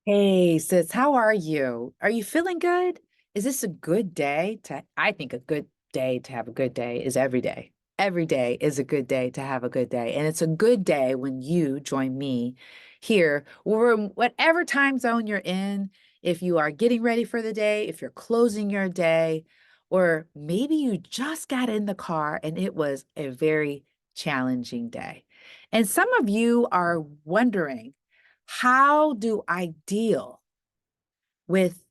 Hey, sis, how are you? Are you feeling good? Is this a good day I think a good day to have a good day is every day. Every day is a good day to have a good day. And it's a good day when you join me here, or whatever time zone you're in, if you are getting ready for the day, if you're closing your day, or maybe you just got in the car and it was a very challenging day. And some of you are wondering, how do I deal with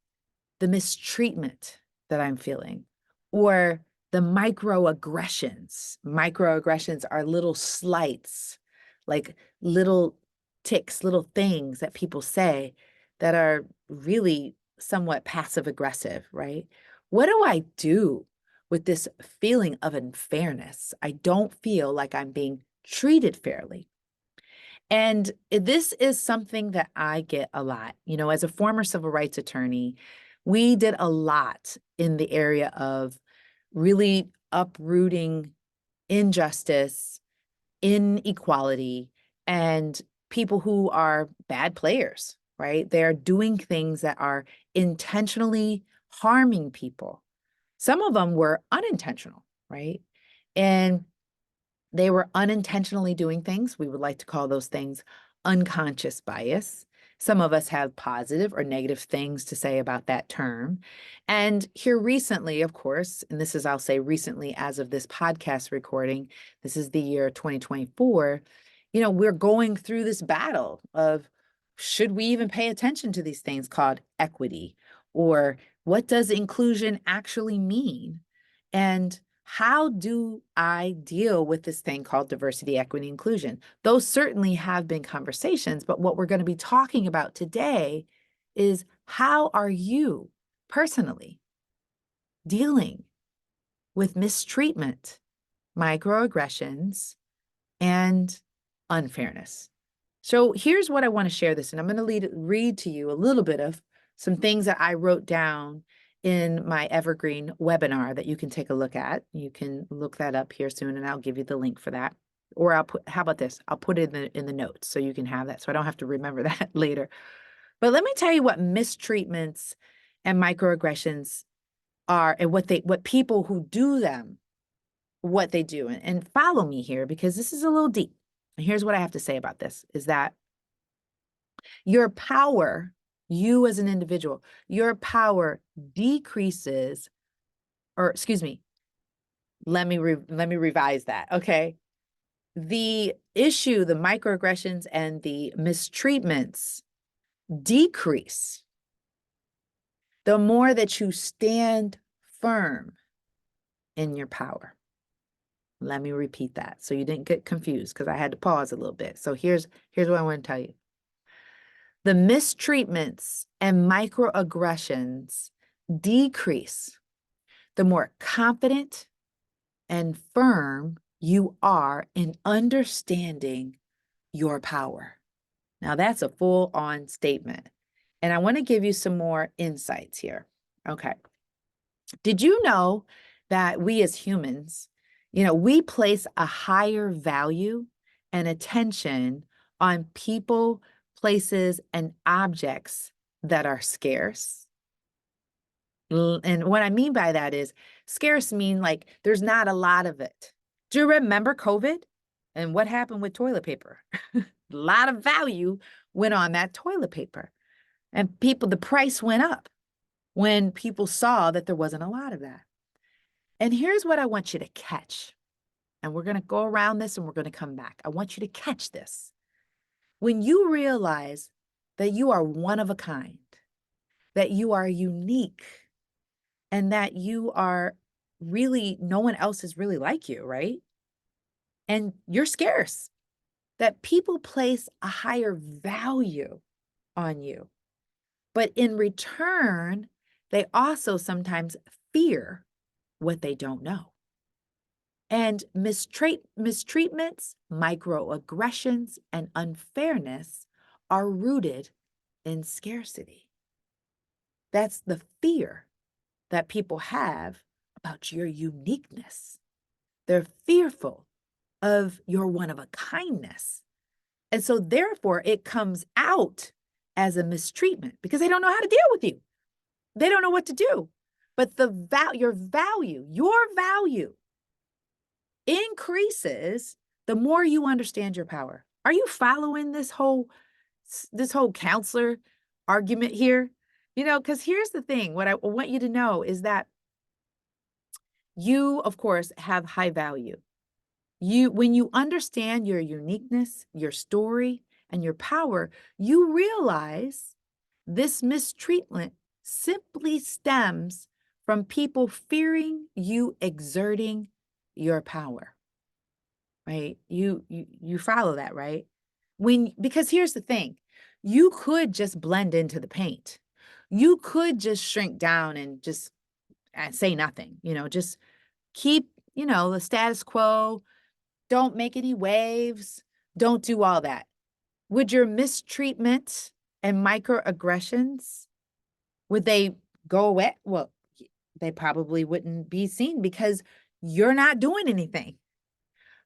the mistreatment that I'm feeling or the microaggressions? Microaggressions are little slights, like little ticks, little things that people say that are really somewhat passive aggressive, right? What do I do with this feeling of unfairness? I don't feel like I'm being treated fairly. And this is something that I get a lot. As a former civil rights attorney, we did a lot in the area of really uprooting injustice, inequality, and people who are bad players, right? They're doing things that are intentionally harming people. Some of them were unintentional, right? And they were unintentionally doing things. We would like to call those things unconscious bias. Some of us have positive or negative things to say about that term. And here recently, of course, and this is, I'll say recently as of this podcast recording, this is the year 2024, we're going through this battle of should we even pay attention to these things called equity? Or what does inclusion actually mean? And how do I deal with this thing called diversity, equity, inclusion? Those certainly have been conversations, but what we're going to be talking about today is how are you personally dealing with mistreatment, microaggressions, and unfairness? So here's what I want to share this, and I'm going to read to you a little bit of some things that I wrote down in my evergreen webinar that you can take a look at. You can look that up here soon, and I'll give you the link for that. Or how about this? I'll put it in the notes so you can have that, so I don't have to remember that later. But let me tell you what mistreatments and microaggressions are, and what people who do them, what they do. And follow me here because this is a little deep. And here's what I have to say about this is that your power, you as an individual, your power decreases, or excuse me, let me revise that. Okay. The issue, the microaggressions and the mistreatments decrease the more that you stand firm in your power. Let me repeat that so you didn't get confused because I had to pause a little bit. So here's what I want to tell you. The mistreatments and microaggressions decrease the more confident and firm you are in understanding your power. Now, that's a full-on statement. And I want to give you some more insights here. Okay. Did you know that we as humans, we place a higher value and attention on people, places, and objects that are scarce? And what I mean by that is scarce mean like there's not a lot of it. Do you remember COVID and what happened with toilet paper? A lot of value went on that toilet paper. And the price went up when people saw that there wasn't a lot of that. And here's what I want you to catch. And we're going to go around this and we're going to come back. I want you to catch this. When you realize that you are one of a kind, that you are unique, and that you are really, no one else is really like you, right? And you're scarce, that people place a higher value on you. But in return, they also sometimes fear what they don't know. And mistreatments, microaggressions, and unfairness are rooted in scarcity. That's the fear that people have about your uniqueness. They're fearful of your one of a kindness. And so therefore it comes out as a mistreatment because they don't know how to deal with you. They don't know what to do. But your value increases the more you understand your power. Are you following this whole counselor argument here? Because here's the thing. What I want you to know is that you, of course, have high value. When you understand your uniqueness, your story, and your power, you realize this mistreatment simply stems from people fearing you exerting your power, right? You follow that, right? Because here's the thing, you could just blend into the paint. You could just shrink down and just say nothing, just keep, the status quo. Don't make any waves. Don't do all that. Would your mistreatment and microaggressions, would they go away? Well, they probably wouldn't be seen because you're not doing anything.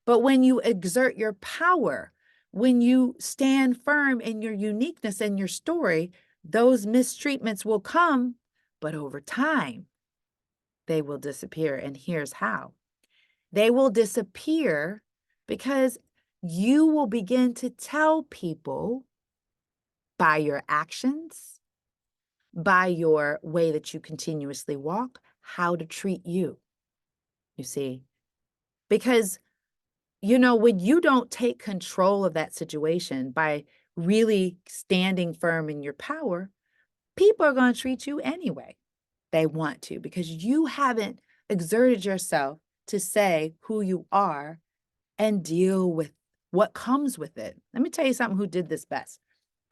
But when you exert your power, when you stand firm in your uniqueness and your story, those mistreatments will come, but over time, they will disappear. And here's how. They will disappear because you will begin to tell people by your actions, by your way that you continuously walk, how to treat you. You see, because, when you don't take control of that situation by really standing firm in your power, people are going to treat you anyway. They want to, because you haven't exerted yourself to say who you are and deal with what comes with it. Let me tell you something who did this best.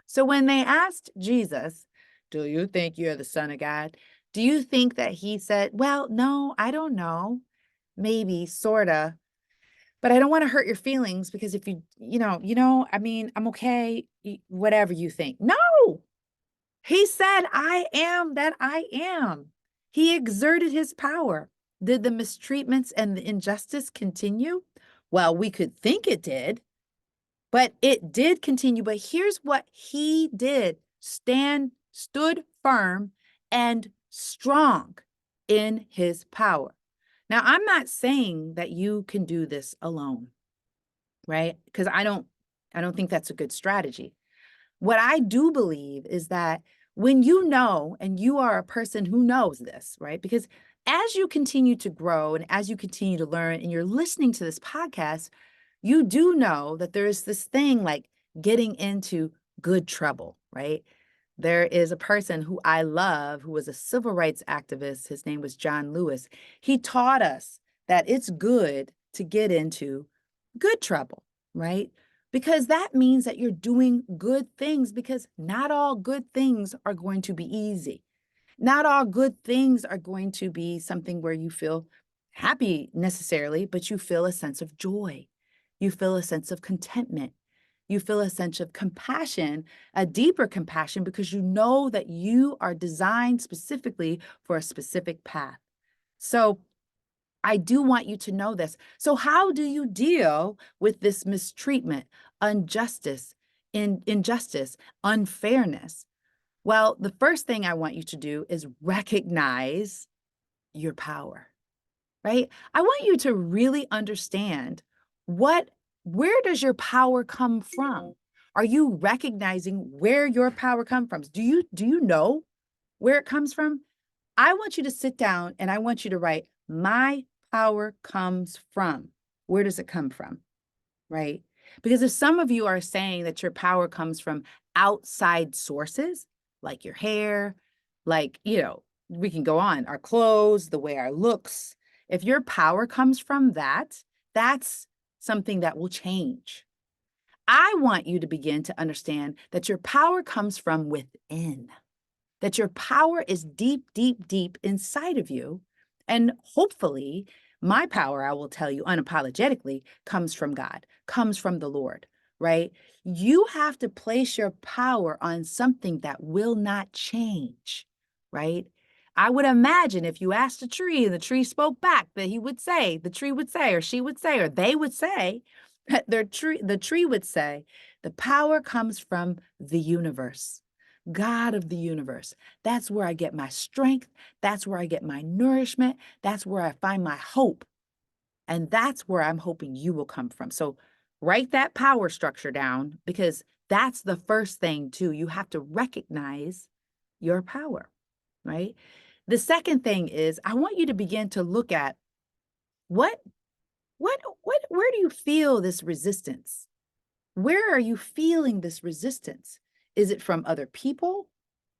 So when they asked Jesus, do you think you're the Son of God? Do you think that he said, well, no, I don't know, maybe, sorta, but I don't want to hurt your feelings because if I mean, I'm okay, whatever you think. No, he said, I am that I am. He exerted his power. Did the mistreatments and the injustice continue? Well, we could think it did, but it did continue. But here's what he did: stood firm and strong in his power. Now, I'm not saying that you can do this alone, right? Because I don't think that's a good strategy. What I do believe is that when you know, and you are a person who knows this, right? Because as you continue to grow and as you continue to learn and you're listening to this podcast, you do know that there is this thing like getting into good trouble, right? There is a person who I love who was a civil rights activist. His name was John Lewis. He taught us that it's good to get into good trouble, right? Because that means that you're doing good things, because not all good things are going to be easy. Not all good things are going to be something where you feel happy necessarily, but you feel a sense of joy. You feel a sense of contentment. You feel a sense of compassion, a deeper compassion, because you know that you are designed specifically for a specific path. So I do want you to know this. So how do you deal with this mistreatment, injustice, unfairness? Well, the first thing I want you to do is recognize your power, right? I want you to really understand where does your power come from? Are you recognizing where your power comes from? Do you know where it comes from? I want you to sit down and I want you to write, my power comes from. Where does it come from? Right? Because if some of you are saying that your power comes from outside sources, like your hair, like, we can go on, our clothes, the way our looks. If your power comes from that, that's something that will change. I want you to begin to understand that your power comes from within, that your power is deep, deep, deep inside of you. And hopefully, my power, I will tell you unapologetically, comes from God, comes from the Lord, right? You have to place your power on something that will not change, right? I would imagine if you asked a tree and the tree spoke back, that the tree would say, or she would say, or they would say, the tree would say, the power comes from the universe. God of the universe. That's where I get my strength. That's where I get my nourishment. That's where I find my hope. And that's where I'm hoping you will come from. So write that power structure down, because that's the first thing too. You have to recognize your power, right? The second thing is I want you to begin to look at what, where do you feel this resistance? Where are you feeling this resistance? Is it from other people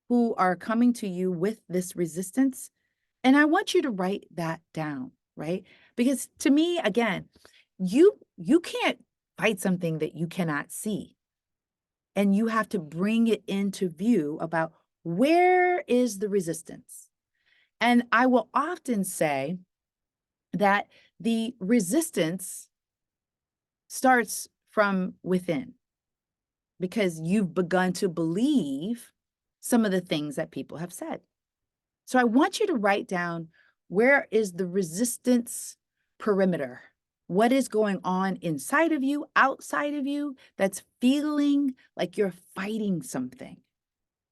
who are coming to you with this resistance? And I want you to write that down, right? Because to me, again, you can't fight something that you cannot see. And you have to bring it into view about where is the resistance. And I will often say that the resistance starts from within, because you've begun to believe some of the things that people have said. So I want you to write down, where is the resistance perimeter? What is going on inside of you, outside of you, that's feeling like you're fighting something,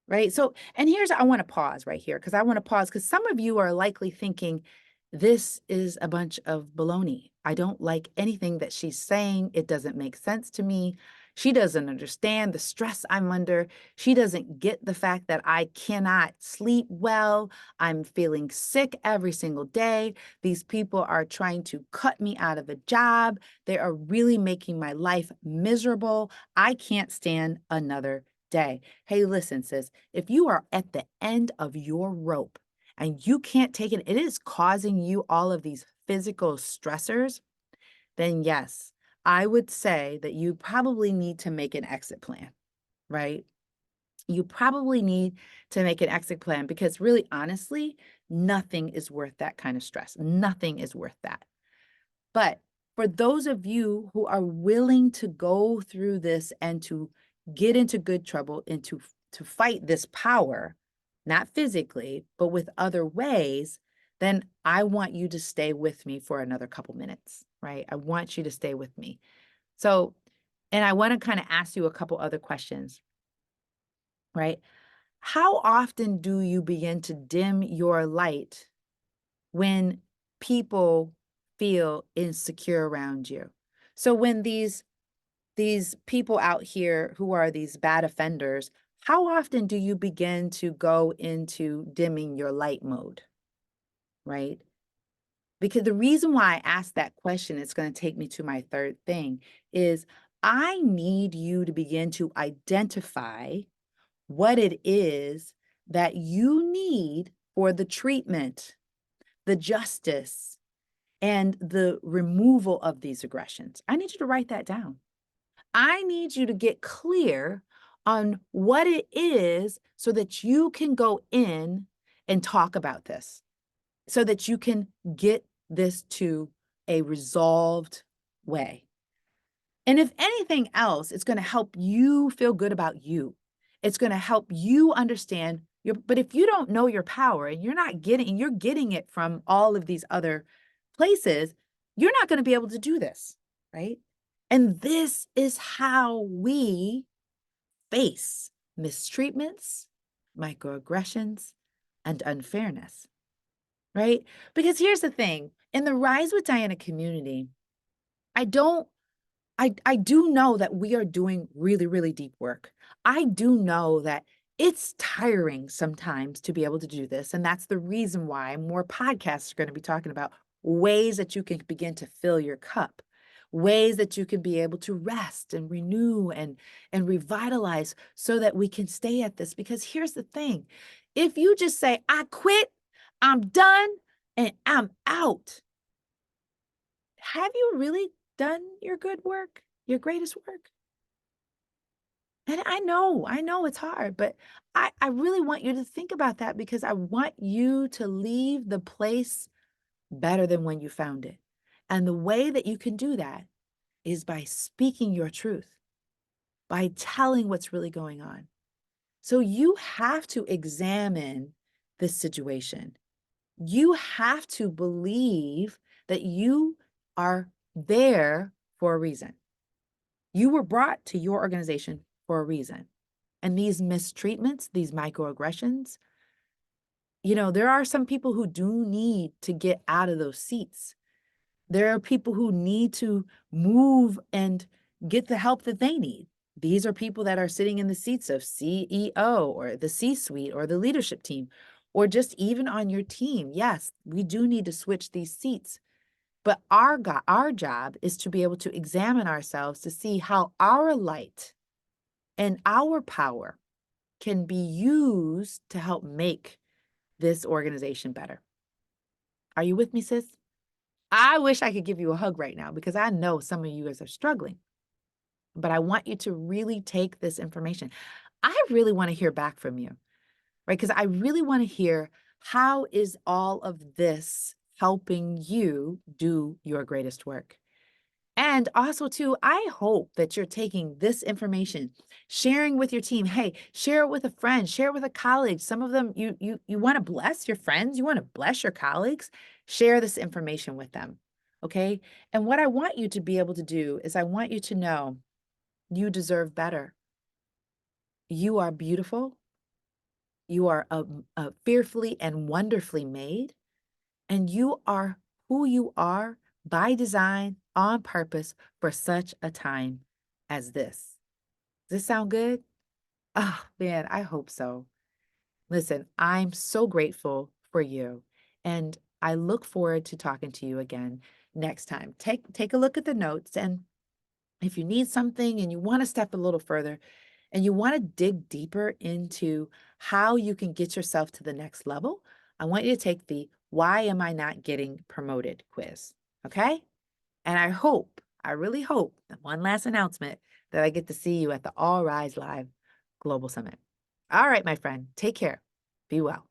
right? So, and I want to pause right here, because some of you are likely thinking, this is a bunch of baloney. I don't like anything that she's saying. It doesn't make sense to me. She doesn't understand the stress I'm under. She doesn't get the fact that I cannot sleep well. I'm feeling sick every single day. These people are trying to cut me out of a job. They are really making my life miserable. I can't stand another day. Hey, listen, sis, if you are at the end of your rope and you can't take it, it is causing you all of these physical stressors, then yes, I would say that you probably need to make an exit plan, right? You probably need to make an exit plan, because really, honestly, nothing is worth that kind of stress. Nothing is worth that. But for those of you who are willing to go through this and to get into good trouble and to fight this power, not physically, but with other ways, then I want you to stay with me for another couple minutes, right? I want you to stay with me. So, and I want to kind of ask you a couple other questions, right? How often do you begin to dim your light when people feel insecure around you? So when these people out here who are these bad offenders, how often do you begin to go into dimming your light mode, right? Because the reason why I asked that question, it's going to take me to my third thing, is I need you to begin to identify what it is that you need for the treatment, the justice, and the removal of these aggressions. I need you to write that down. I need you to get clear on what it is so that you can go in and talk about this, so that you can get this to a resolved way. And if anything else, it's going to help you feel good about you. It's going to help you understand but if you don't know your power and you're getting it from all of these other places, you're not going to be able to do this, right? And this is how we face mistreatments, microaggressions, and unfairness, right? Because here's the thing, in the Rise with Diana community, I do know that we are doing really, really deep work. I do know that it's tiring sometimes to be able to do this. And that's the reason why more podcasts are going to be talking about ways that you can begin to fill your cup, ways that you can be able to rest and renew and revitalize, so that we can stay at this. Because here's the thing, if you just say, I quit, I'm done, and I'm out, have you really done your good work, your greatest work? And I know it's hard, but I really want you to think about that, because I want you to leave the place better than when you found it. And the way that you can do that is by speaking your truth, by telling what's really going on. So you have to examine this situation. You have to believe that you are there for a reason. You were brought to your organization for a reason. And these mistreatments, these microaggressions, there are some people who do need to get out of those seats. There are people who need to move and get the help that they need. These are people that are sitting in the seats of CEO or the C-suite or the leadership team, or just even on your team. Yes, we do need to switch these seats. But our job is to be able to examine ourselves to see how our light and our power can be used to help make this organization better. Are you with me, sis? I wish I could give you a hug right now because I know some of you guys are struggling, but I want you to really take this information. I really want to hear back from you, right? Because I really want to hear, how is all of this helping you do your greatest work? And also, too, I hope that you're taking this information, sharing with your team. Hey, share it with a friend, share it with a colleague. Some of them, you want to bless your friends, you want to bless your colleagues, share this information with them. Okay. And what I want you to be able to do is I want you to know you deserve better. You are beautiful. You are fearfully and wonderfully made. And you are who you are by design, on purpose, for such a time as this. Does this sound good? Oh, man, I hope so. Listen, I'm so grateful for you, and I look forward to talking to you again next time. Take a look at the notes, and if you need something and you want to step a little further and you want to dig deeper into how you can get yourself to the next level, I want you to take the "Why am I not getting promoted" quiz. Okay? And I really hope, one last announcement, that I get to see you at the All Rise Live Global Summit. All right, my friend, take care. Be well.